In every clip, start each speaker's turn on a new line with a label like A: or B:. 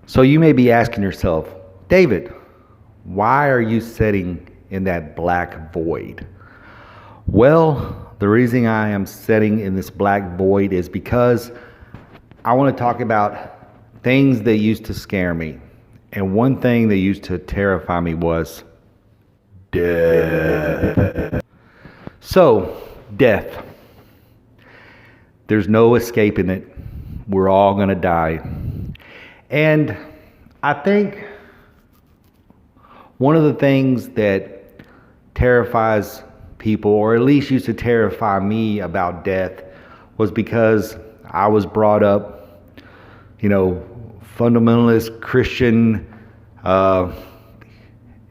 A: So you may be asking yourself, David, why are you sitting in that black void? Well, the reason I am sitting in this black void is because I want to talk about things that used to scare me. And one thing that used to terrify me was death. So, death. There's no escaping it. We're all going to die. And I think one of the things that terrifies people, or at least used to terrify me about death, was because I was brought up, fundamentalist Christian,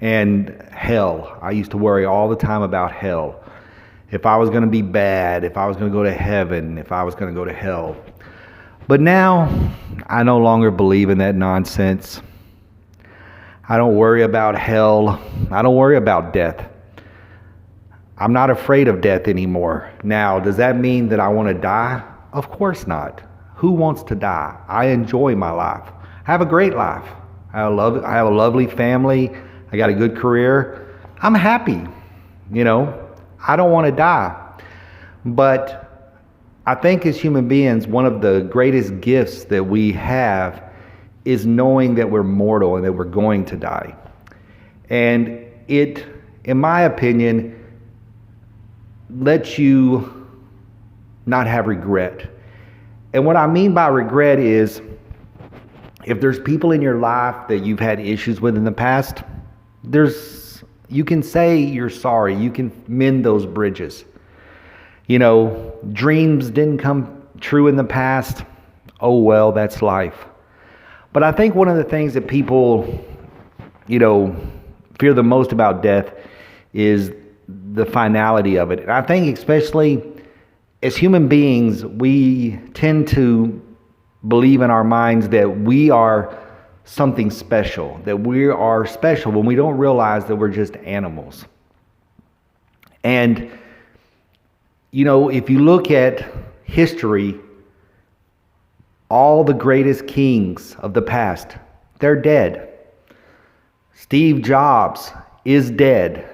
A: and hell. I used to worry all the time about hell. If I was going to be bad, if I was going to go to heaven, if I was going to go to hell. But now, I no longer believe in that nonsense. I don't worry about hell. I don't worry about death. I'm not afraid of death anymore. Now, does that mean that I want to die? Of course not. Who wants to die? I enjoy my life. I have a great life. I have a lovely family. I got a good career. I'm happy. I don't want to die. But I think as human beings, one of the greatest gifts that we have is knowing that we're mortal and that we're going to die. And it, in my opinion, lets you not have regret. And what I mean by regret is, if there's people in your life that you've had issues with in the past, you can say you're sorry. You can mend those bridges. Dreams didn't come true in the past. Oh well, that's life. But I think one of the things that people, fear the most about death is the finality of it. And I think especially as human beings, we tend to believe in our minds that we are something special, that we are special when we don't realize that we're just animals. And, if you look at history, all the greatest kings of the past, they're dead. Steve Jobs is dead.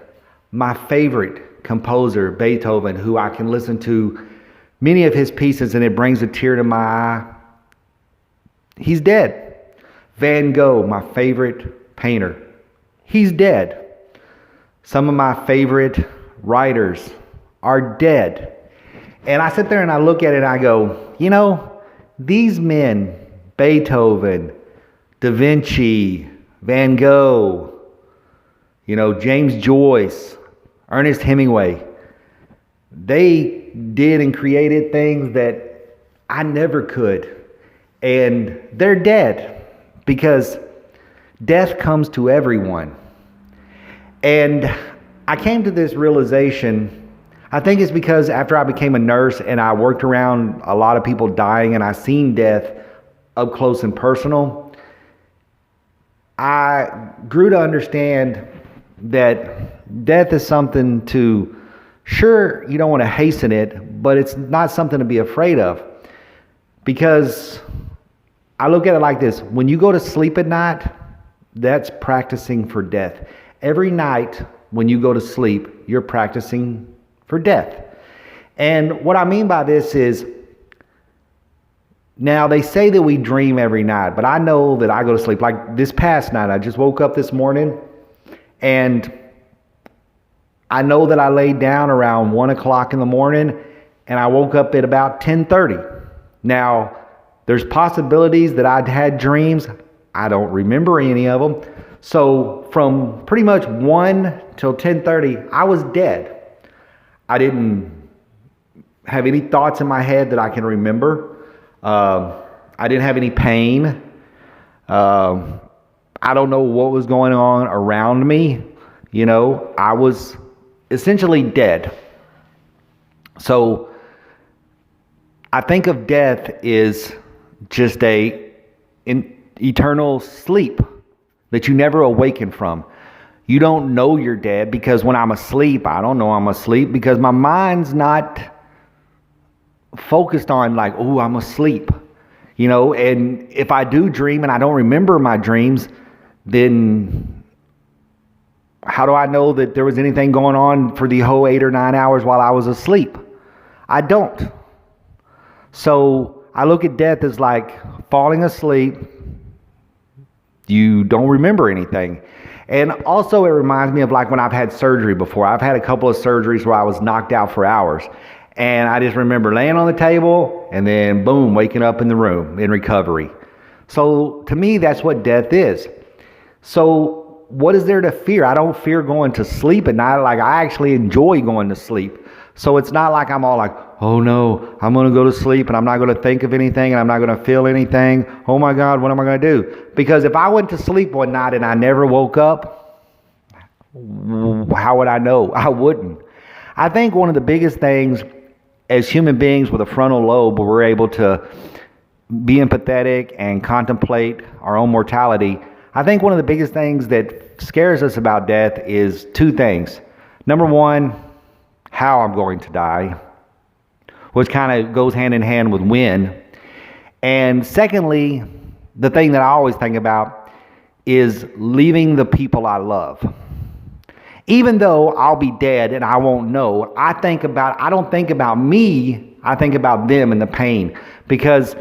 A: My favorite composer, Beethoven, who I can listen to many of his pieces and it brings a tear to my eye, he's dead. Van Gogh, my favorite painter, he's dead. Some of my favorite writers are dead. And I sit there and I look at it and I go, these men, Beethoven, Da Vinci, Van Gogh, James Joyce, Ernest Hemingway, they did and created things that I never could. And they're dead because death comes to everyone. And I came to this realization, I think it's because after I became a nurse and I worked around a lot of people dying and I seen death up close and personal, I grew to understand that death is something sure, you don't want to hasten it, but it's not something to be afraid of. Because I look at it like this: when you go to sleep at night, that's practicing for death. Every night when you go to sleep, you're practicing for death. And what I mean by this is, now they say that we dream every night, but I know that I go to sleep. Like this past night, I just woke up this morning and I know that I laid down around 1 o'clock in the morning and I woke up at about 10:30. Now, there's possibilities that I'd had dreams. I don't remember any of them. So from pretty much 1 till 10:30, I was dead. I didn't have any thoughts in my head that I can remember. I didn't have any pain. I don't know what was going on around me. I was essentially dead. So I think of death as just an eternal sleep that you never awaken from. You don't know you're dead because when I'm asleep, I don't know I'm asleep because my mind's not focused on like, oh, I'm asleep. And if I do dream and I don't remember my dreams, then how do I know that there was anything going on for the whole 8 or 9 hours while I was asleep? I don't. So I look at death as like falling asleep. You don't remember anything. And also it reminds me of like when I've had surgery before. I've had a couple of surgeries where I was knocked out for hours. And I just remember laying on the table and then boom, waking up in the room in recovery. So to me, that's what death is. So what is there to fear? I don't fear going to sleep at night. Like I actually enjoy going to sleep. So it's not like I'm all like, oh no, I'm going to go to sleep and I'm not going to think of anything and I'm not going to feel anything. Oh my God, what am I going to do? Because if I went to sleep one night and I never woke up, how would I know? I wouldn't. I think one of the biggest things as human beings with a frontal lobe, where we're able to be empathetic and contemplate our own mortality, I think one of the biggest things that scares us about death is two things. Number one, how I'm going to die, which kind of goes hand in hand with when. And secondly, the thing that I always think about is leaving the people I love. Even though I'll be dead and I won't know, I don't think about me, I think about them and the pain. Because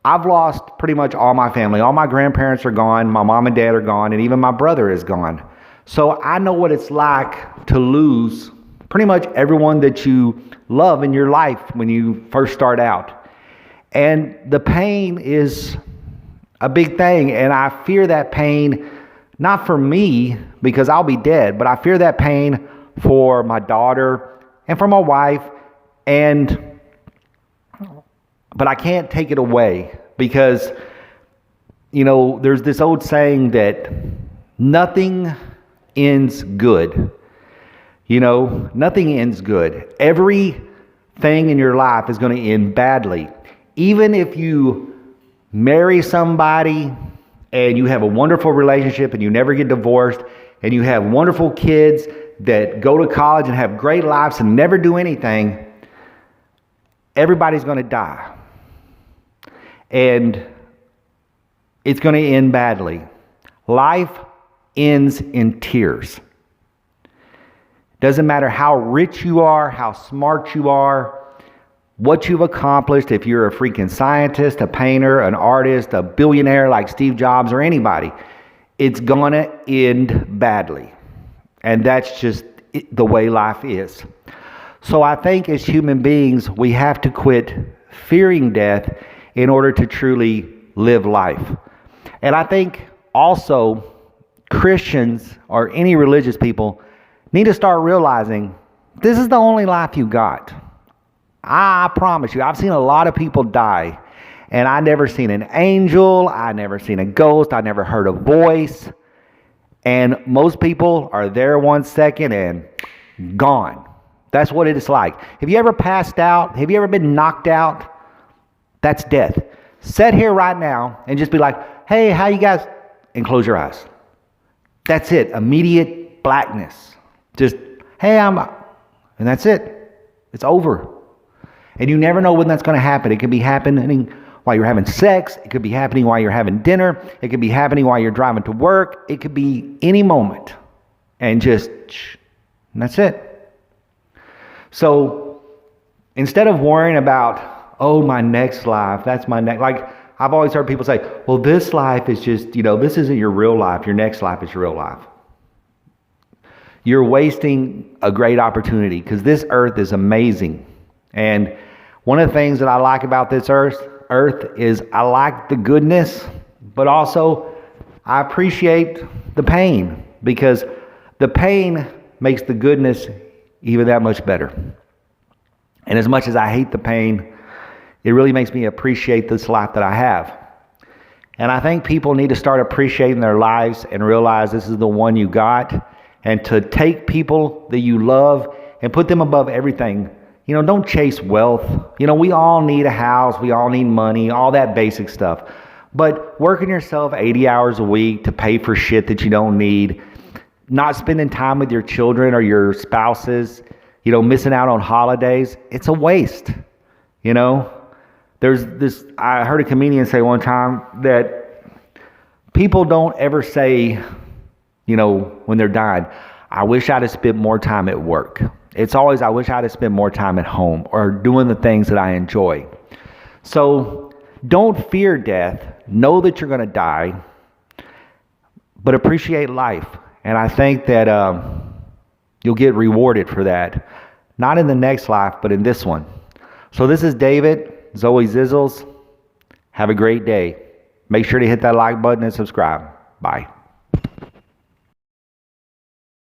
A: I've lost pretty much all my family. All my grandparents are gone, my mom and dad are gone, and even my brother is gone. So I know what it's like to lose pretty much everyone that you love in your life when you first start out. And the pain is a big thing, and I fear that pain, not for me, because I'll be dead, but I fear that pain for my daughter and for my wife, but I can't take it away because, there's this old saying that nothing ends good. Nothing ends good. Everything in your life is going to end badly. Even if you marry somebody and you have a wonderful relationship and you never get divorced and you have wonderful kids that go to college and have great lives and never do anything, everybody's going to die. And it's going to end badly. Life ends in tears. Doesn't matter how rich you are, how smart you are, what you've accomplished, if you're a freaking scientist, a painter, an artist, a billionaire like Steve Jobs or anybody, it's gonna end badly. And that's just the way life is. So I think as human beings, we have to quit fearing death in order to truly live life. And I think also Christians or any religious people need to start realizing this is the only life you got. I promise you, I've seen a lot of people die, and I never seen an angel, I never seen a ghost, I never heard a voice, and most people are there 1 second and gone. That's what it is like. Have you ever passed out? Have you ever been knocked out? That's death. Sit here right now and just be like, hey, how you guys? And close your eyes. That's it. Immediate blackness. Just, hey, and that's it. It's over. And you never know when that's going to happen. It could be happening while you're having sex. It could be happening while you're having dinner. It could be happening while you're driving to work. It could be any moment. And that's it. So instead of worrying about, oh, my next life, that's my next, like I've always heard people say, well, this life is just, this isn't your real life. Your next life is your real life. You're wasting a great opportunity because this earth is amazing. And one of the things that I like about this earth is I like the goodness, but also I appreciate the pain because the pain makes the goodness even that much better. And as much as I hate the pain, it really makes me appreciate this life that I have. And I think people need to start appreciating their lives and realize this is the one you got, and to take people that you love and put them above everything. Don't chase wealth. We all need a house. We all need money, all that basic stuff. But working yourself 80 hours a week to pay for shit that you don't need, not spending time with your children or your spouses, missing out on holidays, it's a waste. There's There's this, I heard a comedian say one time that people don't ever say, you know, when they're dying, I wish I'd have spent more time at work. It's always, I wish I'd have spent more time at home or doing the things that I enjoy. So don't fear death. Know that you're going to die, but appreciate life. And I think that you'll get rewarded for that. Not in the next life, but in this one. So this is David, Zoe Zizzles. Have a great day. Make sure to hit that like button and subscribe. Bye.